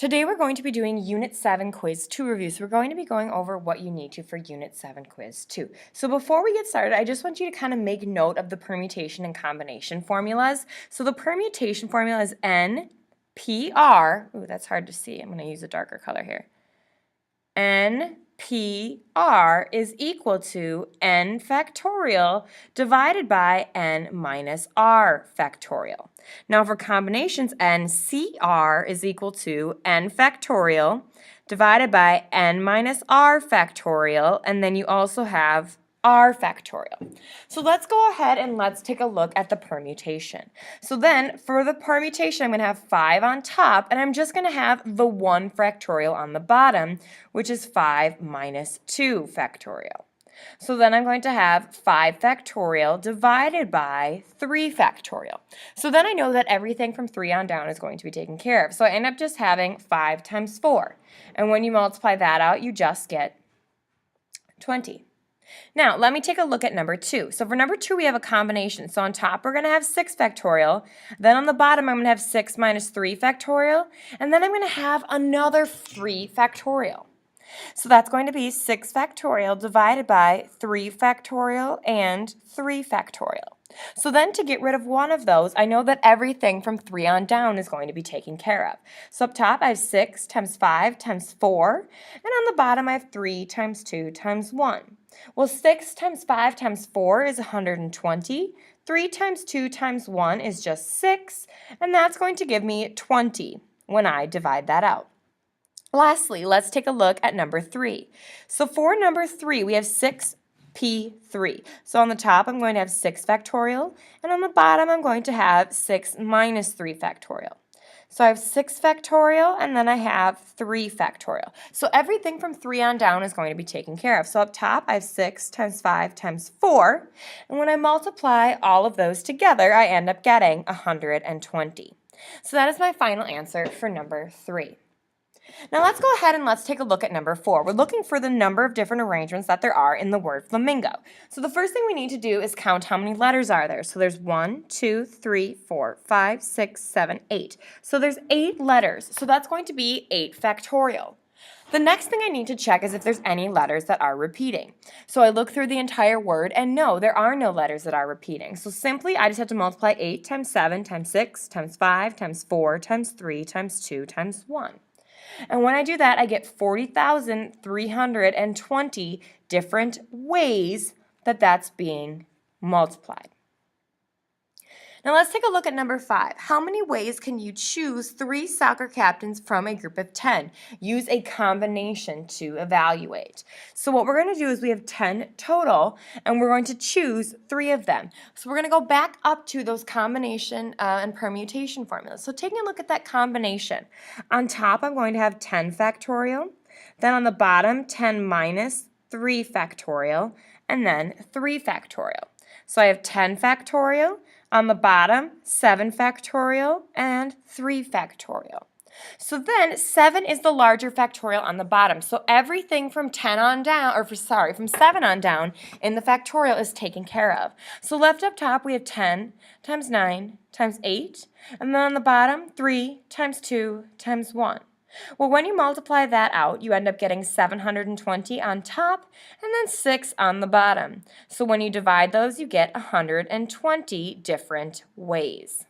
Today we're going to be doing Unit 7 Quiz 2 review. So we're going to be going over what you need to for Unit 7 Quiz 2. So before we get started, I just want you to kind of make note of the permutation and combination formulas. So the permutation formula is NPR. Ooh, that's hard to see. I'm going to use a darker color here. NPR is equal to n factorial divided by n minus r factorial. Now for combinations, NCR is equal to n factorial divided by n minus r factorial, and then you also have r factorial. So let's go ahead and let's take a look at the permutation. So then for the permutation, I'm going to have 5 on top, and I'm just going to have the 1 factorial on the bottom, which is 5 minus 2 factorial. So then I'm going to have 5 factorial divided by 3 factorial. So then I know that everything from 3 on down is going to be taken care of. So I end up just having 5 times 4. And when you multiply that out, you just get 20. Now, let me take a look at number 2. So for number 2, we have a combination. So on top, we're going to have 6 factorial. Then on the bottom, I'm going to have 6 minus 3 factorial. And then I'm going to have another 3 factorial. So that's going to be 6 factorial divided by 3 factorial and 3 factorial. So then to get rid of one of those, I know that everything from 3 on down is going to be taken care of. So up top I have 6 times 5 times 4, and on the bottom I have 3 times 2 times 1. Well, 6 times 5 times 4 is 120. 3 times 2 times 1 is just 6, and that's going to give me 20 when I divide that out. Lastly, let's take a look at number 3. So for number 3, we have 6p3. So on the top, I'm going to have 6 factorial, and on the bottom, I'm going to have 6 minus 3 factorial. So I have 6 factorial, and then I have 3 factorial. So everything from 3 on down is going to be taken care of. So up top, I have 6 times 5 times 4, and when I multiply all of those together, I end up getting 120. So that is my final answer for number 3. Now let's go ahead and let's take a look at number 4. We're looking for the number of different arrangements that there are in the word flamingo. So the first thing we need to do is count how many letters are there. So there's 1, 2, 3, 4, 5, 6, 7, 8. So there's 8 letters. So that's going to be 8 factorial. The next thing I need to check is if there's any letters that are repeating. So I look through the entire word, and no, there are no letters that are repeating. So simply, I just have to multiply 8 times 7 times 6 times 5 times 4 times 3 times 2 times 1. And when I do that, I get 40,320 different ways that that's being multiplied. Now let's take a look at number 5. How many ways can you choose 3 soccer captains from a group of 10? Use a combination to evaluate. So what we're going to do is we have 10 total, and we're going to choose 3 of them. So we're going to go back up to those combination and permutation formulas. So taking a look at that combination. On top, I'm going to have 10 factorial. Then on the bottom, 10 minus 3 factorial, and then 3 factorial. So I have 10 factorial. On the bottom, 7 factorial and 3 factorial. So then 7 is the larger factorial on the bottom. So everything from 10 on down, from 7 on down in the factorial is taken care of. So left up top we have 10 times 9 times 8, and then on the bottom 3 times 2 times 1. Well, when you multiply that out, you end up getting 720 on top and then 6 on the bottom. So when you divide those, you get 120 different ways.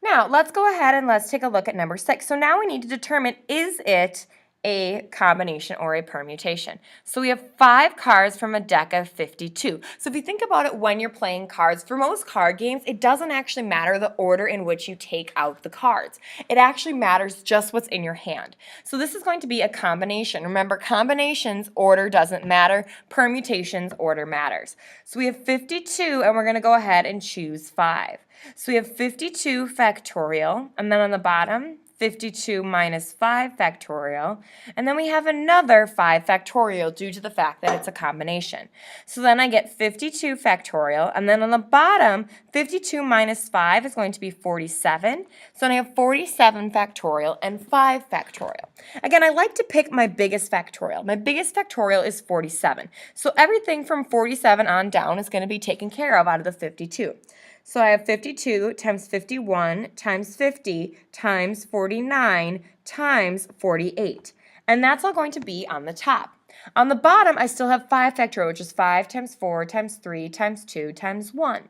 Now, let's go ahead and let's take a look at number 6. So now we need to determine, is it a combination or a permutation? So we have 5 cards from a deck of 52. So if you think about it when you're playing cards, for most card games, it doesn't actually matter the order in which you take out the cards. It actually matters just what's in your hand. So this is going to be a combination. Remember, combinations, order doesn't matter. Permutations, order matters. So we have 52, and we're going to go ahead and choose 5. So we have 52 factorial, and then on the bottom, 52 minus 5 factorial, and then we have another 5 factorial due to the fact that it's a combination. So then I get 52 factorial, and then on the bottom, 52 minus 5 is going to be 47. So then I have 47 factorial and 5 factorial. Again, I like to pick my biggest factorial. My biggest factorial is 47. So everything from 47 on down is going to be taken care of out of the 52. So I have 52 times 51 times 50 times 49 times 48. And that's all going to be on the top. On the bottom, I still have 5 factorial, which is 5 times 4 times 3 times 2 times 1.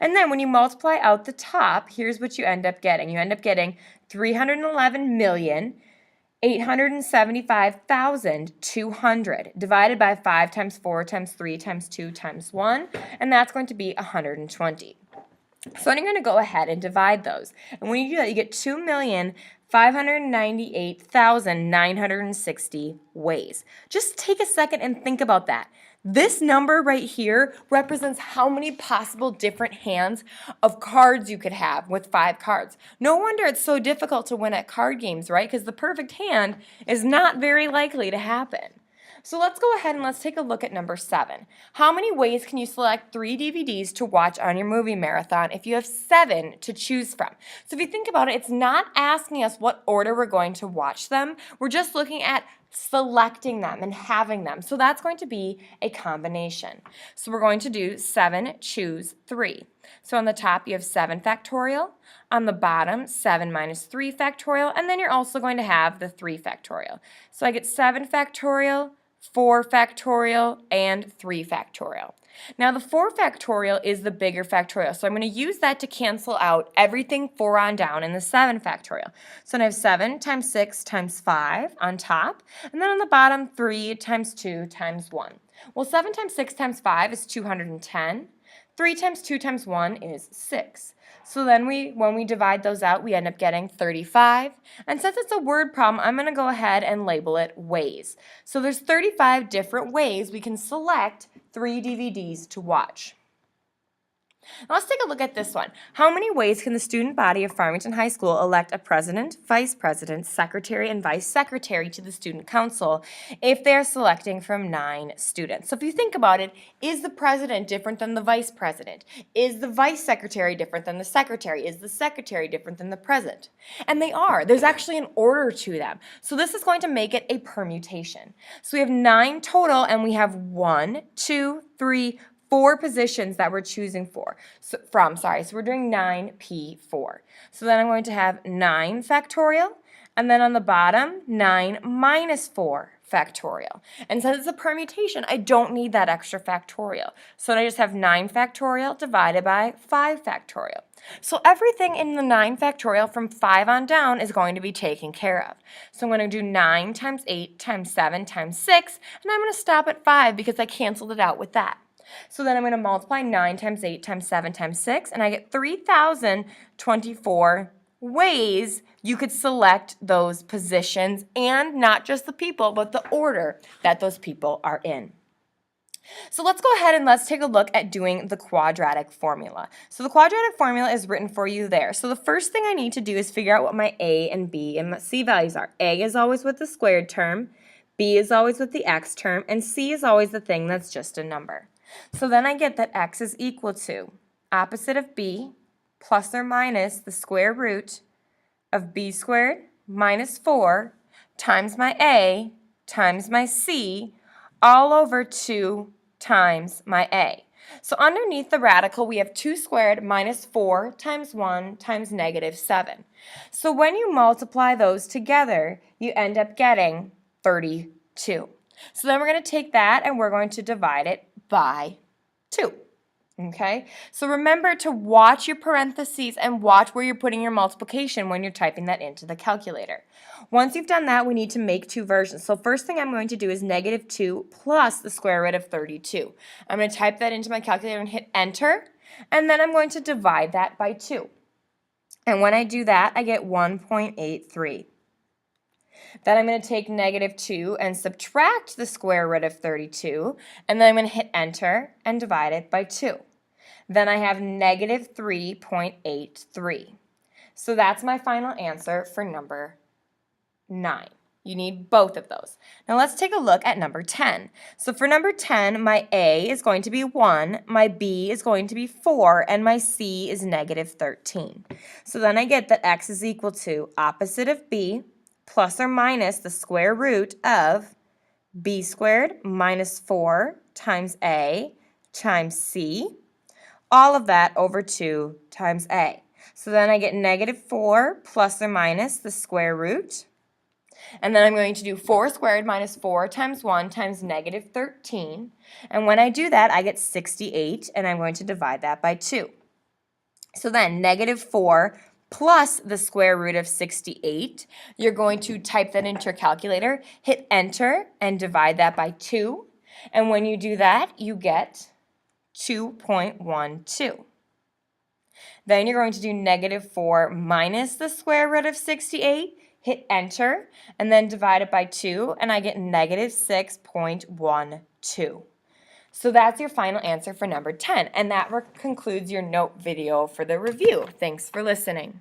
And then when you multiply out the top, here's what you end up getting. You end up getting 311,875,200 divided by 5 times 4 times 3 times 2 times 1, and that's going to be 120. So then you're going to go ahead and divide those. And when you do that, you get 2,598,960 ways. Just take a second and think about that. This number right here represents how many possible different hands of cards you could have with 5 cards. No wonder it's so difficult to win at card games, right? Because the perfect hand is not very likely to happen. So let's go ahead and let's take a look at number 7. How many ways can you select 3 DVDs to watch on your movie marathon if you have 7 to choose from? So if you think about it, it's not asking us what order we're going to watch them. We're just looking at selecting them and having them. So that's going to be a combination. So we're going to do 7, choose 3. So on the top you have 7 factorial, on the bottom 7 minus 3 factorial, and then you're also going to have the 3 factorial. So I get 7 factorial, 4 factorial, and 3 factorial. Now the 4 factorial is the bigger factorial, so I'm going to use that to cancel out everything 4 on down in the 7 factorial. So I have 7 times 6 times 5 on top, and then on the bottom 3 times 2 times 1. Well, 7 times 6 times 5 is 210. 3 times 2 times 1 is 6. So then when we divide those out, we end up getting 35. And since it's a word problem, I'm going to go ahead and label it ways. So there's 35 different ways we can select 3 DVDs to watch. Now let's take a look at this one. How many ways can the student body of Farmington High School elect a president, vice president, secretary, and vice secretary to the student council if they are selecting from 9 students? So if you think about it, is the president different than the vice president? Is the vice secretary different than the secretary? Is the secretary different than the president? And they are. There's actually an order to them. So this is going to make it a permutation. So we have 9 total, and we have 1, 2, 3, 4 positions that we're choosing from. So we're doing 9P4. So then I'm going to have 9 factorial, and then on the bottom, 9 minus 4 factorial. And since it's a permutation, I don't need that extra factorial. So I just have 9 factorial divided by 5 factorial. So everything in the 9 factorial from 5 on down is going to be taken care of. So I'm going to do 9 times 8 times 7 times 6, and I'm going to stop at 5 because I canceled it out with that. So then I'm going to multiply 9 times 8 times 7 times 6, and I get 3,024 ways you could select those positions, and not just the people, but the order that those people are in. So let's go ahead and let's take a look at doing the quadratic formula. So the quadratic formula is written for you there. So the first thing I need to do is figure out what my A and B and my C values are. A is always with the squared term, B is always with the x term, and C is always the thing that's just a number. So then I get that x is equal to opposite of b plus or minus the square root of b squared minus 4 times my a times my c all over 2 times my a. So underneath the radical, we have 2 squared minus 4 times 1 times negative 7. So when you multiply those together, you end up getting 32. So then we're going to take that and we're going to divide it by 2. Okay? So remember to watch your parentheses and watch where you're putting your multiplication when you're typing that into the calculator. Once you've done that, we need to make 2 versions. So first thing I'm going to do is negative 2 plus the square root of 32. I'm going to type that into my calculator and hit enter, and then I'm going to divide that by 2. And when I do that, I get 1.83. Then I'm going to take negative 2 and subtract the square root of 32, and then I'm going to hit enter and divide it by 2. Then I have negative 3.83. So that's my final answer for number 9. You need both of those. Now let's take a look at number 10. So for number 10, my A is going to be 1, my B is going to be 4, and my C is negative 13. So then I get that x is equal to opposite of B plus or minus the square root of b squared minus 4 times a times c all of that over 2 times a. So then I get negative 4 plus or minus the square root. And then I'm going to do 4 squared minus 4 times 1 times negative 13. And when I do that, I get 68, and I'm going to divide that by 2. So then negative 4 plus the square root of 68, you're going to type that into your calculator, hit enter, and divide that by 2. And when you do that, you get 2.12. Then you're going to do negative 4 minus the square root of 68, hit enter, and then divide it by 2, and I get negative 6.12. So that's your final answer for number 10, and that concludes your note video for the review. Thanks for listening.